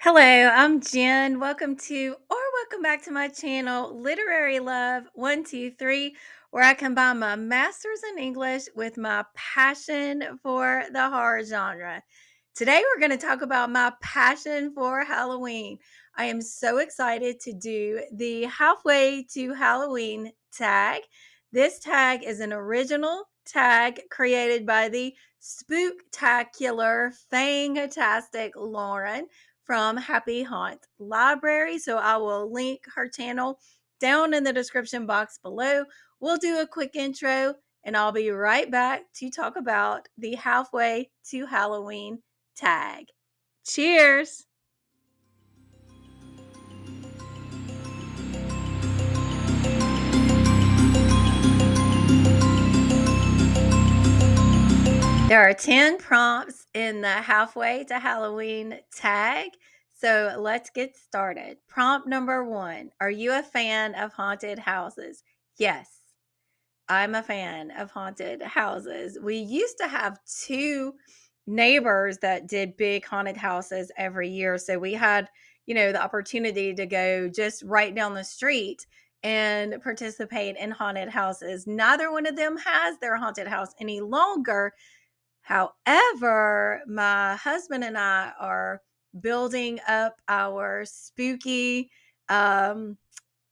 Hello, I'm Jen. Welcome back to my channel, Literary Love 123, where I combine my master's in English with my passion for the horror genre. Today, we're going to talk about my passion for Halloween. I am so excited to do the halfway to Halloween tag. This tag is an original tag created by the spooktacular, fantastic Lauren from Happy Haunt Library. So I will link her channel down in the description box below. We'll do a quick intro and I'll be right back to talk about the halfway to Halloween tag. Cheers! There are 10 prompts in the halfway to Halloween tag. So let's get started. Prompt number 1. Are you a fan of haunted houses? Yes, I'm a fan of haunted houses. We used to have two neighbors that did big haunted houses every year. So we had, the opportunity to go just right down the street and participate in haunted houses. Neither one of them has their haunted house any longer. However, my husband and I are building up our spooky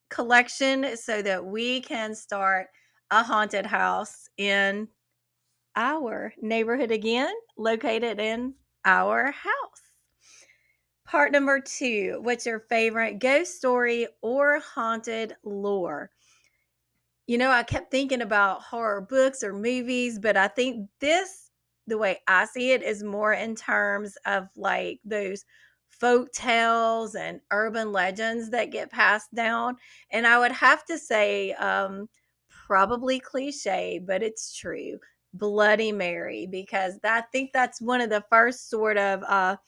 collection so that we can start a haunted house in our neighborhood again, located in our house. Part number 2. What's your favorite ghost story or haunted lore? I kept thinking about horror books or movies, but I think the way I see it, is more in terms of like those folk tales and urban legends that get passed down. And I would have to say, probably cliche, but it's true, Bloody Mary, because I think that's one of the first sort of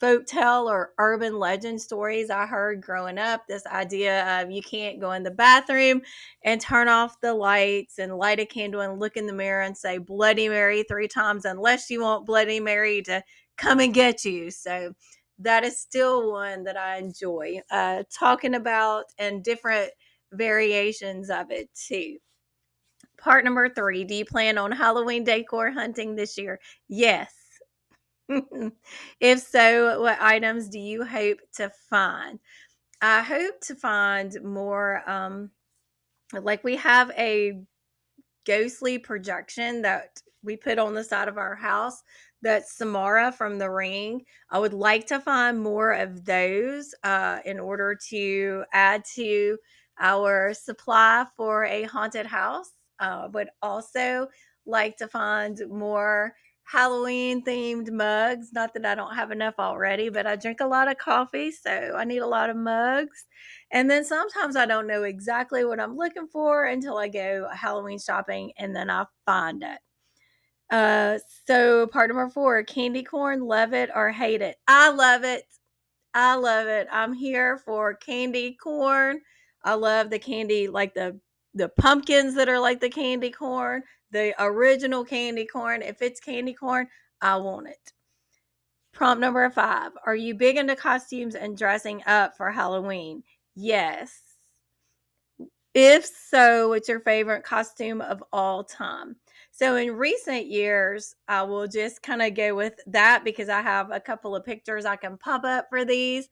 folktale or urban legend stories I heard growing up. This idea of you can't go in the bathroom and turn off the lights and light a candle and look in the mirror and say Bloody Mary 3 times unless you want Bloody Mary to come and get you. So that is still one that I enjoy talking about, and different variations of it too. Part number 3. Do you plan on Halloween decor hunting this year? Yes. If so, what items do you hope to find? I hope to find more, like we have a ghostly projection that we put on the side of our house, that's Samara from The Ring. I would like to find more of those in order to add to our supply for a haunted house. Would also like to find more Halloween themed mugs. Not that I don't have enough already, but I drink a lot of coffee, so I need a lot of mugs. And then sometimes I don't know exactly what I'm looking for until I go Halloween shopping, and then I find it. Uh, so part number 4, candy corn, love it or hate it? I love it. I love it. I'm here for candy corn. I love the candy, like the pumpkins that are like the candy corn, the original candy corn. If it's candy corn, I want it. Prompt number 5. Are you big into costumes and dressing up for Halloween? Yes. If so, what's your favorite costume of all time? So in recent years, I will just kind of go with that because I have a couple of pictures I can pop up for these.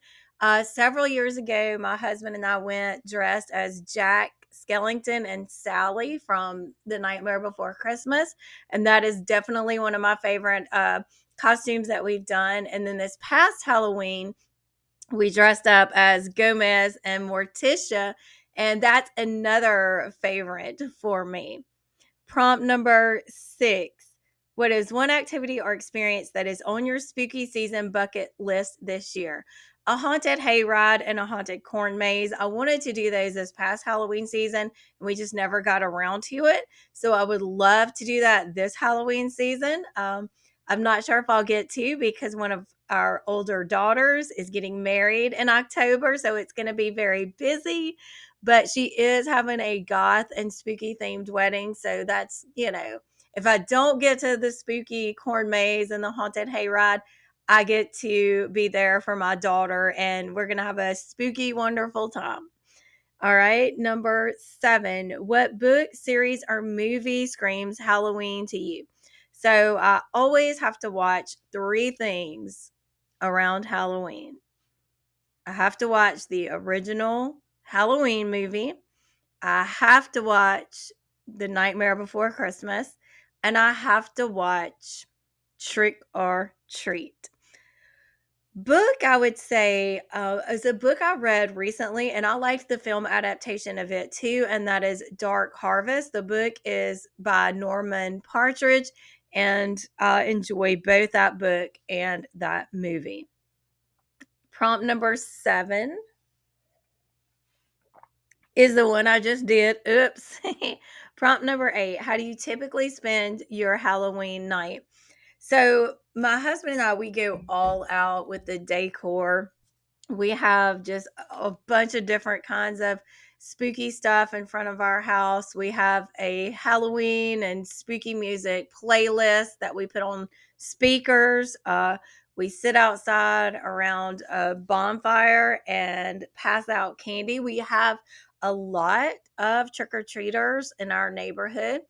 Several years ago, my husband and I went dressed as Jack Skellington and Sally from The Nightmare Before Christmas. And that is definitely one of my favorite costumes that we've done. And then this past Halloween, we dressed up as Gomez and Morticia, and that's another favorite for me. Prompt number 6. What is one activity or experience that is on your spooky season bucket list this year? A haunted hayride and a haunted corn maze. I wanted to do those this past Halloween season, and we just never got around to it. So I would love to do that this Halloween season. I'm not sure if I'll get to, because one of our older daughters is getting married in October, so it's going to be very busy. But she is having a goth and spooky themed wedding, so that's, if I don't get to the spooky corn maze and the haunted hayride, I get to be there for my daughter, and we're going to have a spooky, wonderful time. All right. Number 7. What book, series, or movie screams Halloween to you? So I always have to watch 3 things around Halloween. I have to watch the original Halloween movie. I have to watch The Nightmare Before Christmas. And I have to watch Trick or Treat. Book, I would say, is a book I read recently, and I liked the film adaptation of it too, and that is Dark Harvest. The book is by Norman Partridge, and I enjoy both that book and that movie. Prompt number 7 is the one I just did. Oops. Prompt number 8. How do you typically spend your Halloween night? So, my husband and I, we go all out with the decor. We have just a bunch of different kinds of spooky stuff in front of our house. We have a Halloween and spooky music playlist that we put on speakers. We sit outside around a bonfire and pass out candy. We have a lot of trick or treaters in our neighborhood.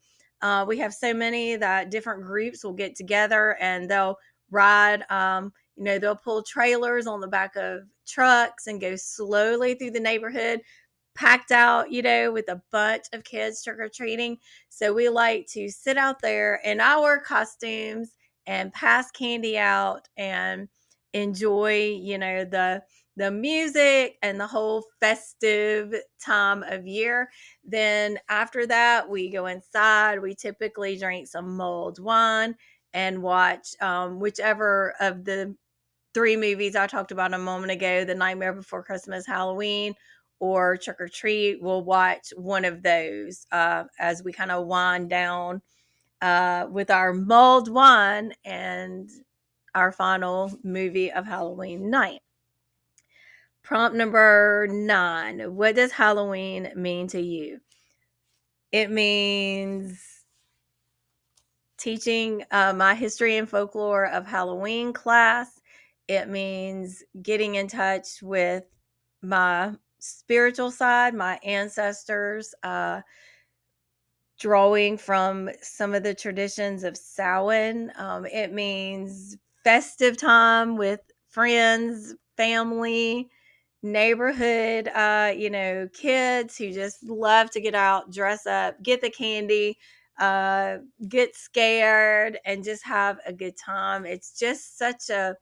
We have so many that different groups will get together and they'll ride. They'll pull trailers on the back of trucks and go slowly through the neighborhood, packed out, with a bunch of kids trick or treating. So we like to sit out there in our costumes and pass candy out and enjoy, the music and the whole festive time of year. Then after that, we go inside. We typically drink some mulled wine and watch whichever of the 3 movies I talked about a moment ago, The Nightmare Before Christmas, Halloween, or Trick or Treat. We'll watch one of those as we kind of wind down with our mulled wine and our final movie of Halloween night. Prompt number 9. What does Halloween mean to you? It means teaching my history and folklore of Halloween class. It means getting in touch with my spiritual side, my ancestors, drawing from some of the traditions of Samhain. It means festive time with friends, family, neighborhood, kids who just love to get out, dress up, get the candy, get scared, and just have a good time. It's just a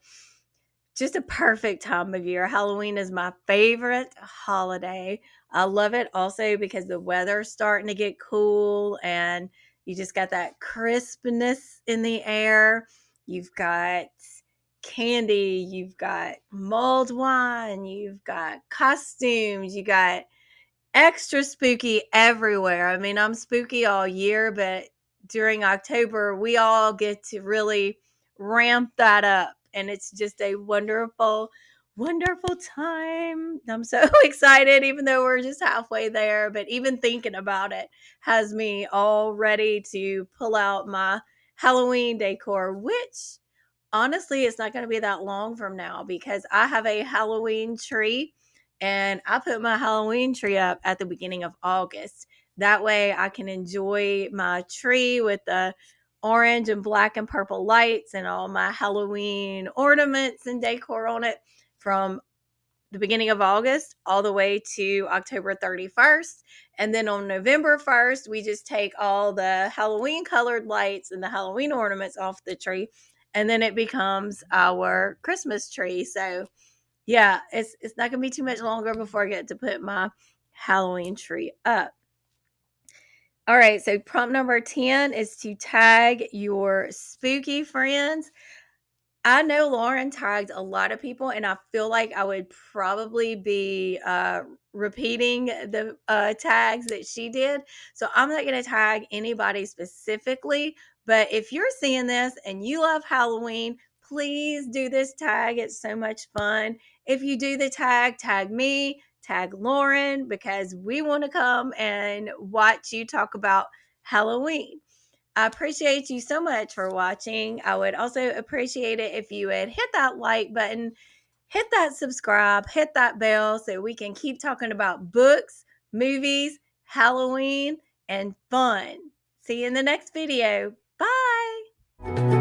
perfect time of year. Halloween is my favorite holiday. I love it also because the weather's starting to get cool and you just got that crispness in the air. You've got candy, you've got mulled wine, you've got costumes, you got extra spooky everywhere. I mean, I'm spooky all year, but during October, we all get to really ramp that up. And it's just a wonderful, wonderful time. I'm so excited, even though we're just halfway there. But even thinking about it has me all ready to pull out my Halloween decor, which honestly, it's not going to be that long from now because I have a Halloween tree and I put my Halloween tree up at the beginning of August. That way I can enjoy my tree with the orange and black and purple lights and all my Halloween ornaments and decor on it from the beginning of August all the way to October 31st. And then on November 1st, we just take all the Halloween colored lights and the Halloween ornaments off the tree. And then it becomes our Christmas tree. So yeah, it's not gonna be too much longer before I get to put my Halloween tree up. All right, so prompt number 10 is to tag your spooky friends. I know Lauren tagged a lot of people, and I feel like I would probably be repeating the tags that she did. So I'm not going to tag anybody specifically. But if you're seeing this and you love Halloween, please do this tag. It's so much fun. If you do the tag, tag me, tag Lauren, because we want to come and watch you talk about Halloween. I appreciate you so much for watching. I would also appreciate it if you would hit that like button, hit that subscribe, hit that bell so we can keep talking about books, movies, Halloween, and fun. See you in the next video. Bye.